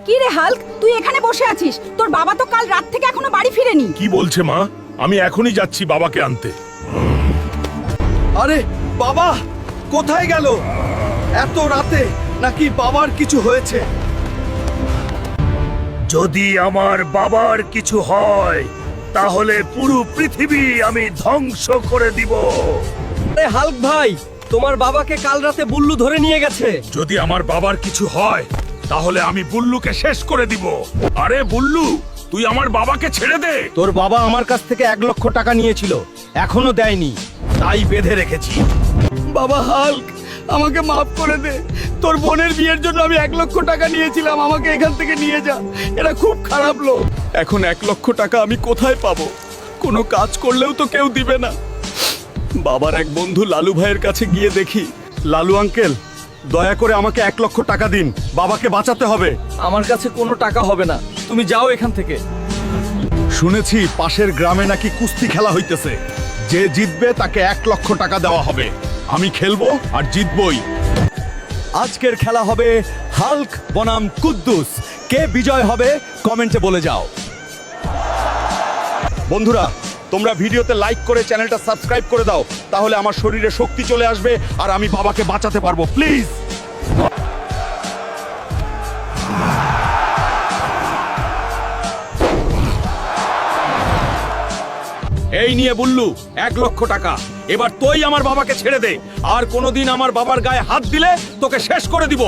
কি রে হাল্ক, তুই এখানে বসে আছিস? তোর বাবা তো কাল রাত থেকে এখনো বাড়ি ফিরেনি। কি বলছে মা? আমি এখনই যাচ্ছি বাবাকে আনতে। আরে বাবা কোথায় গেল এত রাতে? নাকি বাবার কিছু হয়েছে? যদি আমার বাবার কিছু হয় তাহলে পুরো পৃথিবী আমি ধ্বংস করে দিব। আরে হাল্ক ভাই, তোমার বাবাকে কাল রাতে বুল্লু ধরে নিয়ে গেছে। যদি আমার বাবার কিছু হয় তাহলে আমি বুল্লুকে শেষ করে দিব। আরে বুল্লু, তুই আমার বাবাকে ছেড়ে দে। তোর বাবা আমার কাছ থেকে 1,00,000 টাকা নিয়েছিল, এখনো দেয়নি, তাই বেঁধে রেখেছি। বাবা হাল্ক, আমাকে মাফ করে দে। তোর বোনের বিয়ের জন্য আমি 1,00,000 টাকা নিয়েছিলাম, আমাকে এখান থেকে নিয়ে যা। এরা খুব খারাপ লোক। এখন 1,00,000 টাকা আমি কোথায় পাবো? কোনো কাজ করলেও তো কেউ দিবে না। বাবার এক বন্ধু লালু ভাইয়ের কাছে গিয়ে দেখি। লালু আঙ্কেল, দয়া করে আমাকে 1,00,000 টাকা দিন, বাবাকে বাঁচাতে হবে। আমার কাছে কোনো টাকা হবে না, তুমি যাও এখান থেকে। শুনেছি পাশের গ্রামে নাকি কুস্তি খেলা হইতেছে, যে জিতবে তাকে 1,00,000 টাকা দেওয়া হবে। আমি খেলবো আর জিতবই। আজকের খেলা হবে হাল্ক বনাম কুদ্দুস। কে বিজয় হবে কমেন্টে বলে যাও। বন্ধুরা, তোমরা ভিডিওতে লাইক করে চ্যানেলটা সাবস্ক্রাইব করে দাও, তাহলে আমার শরীরে শক্তি চলে আসবে আর আমি বাবাকে বাঁচাতে পারবো। প্লিজ। এই নিয়ে বুল্লু 1,00,000 টাকা। এবার তুই আমার বাবাকে ছেড়ে দে, আর কোনোদিন আমার বাবার গায়ে হাত দিলে তোকে শেষ করে দিব।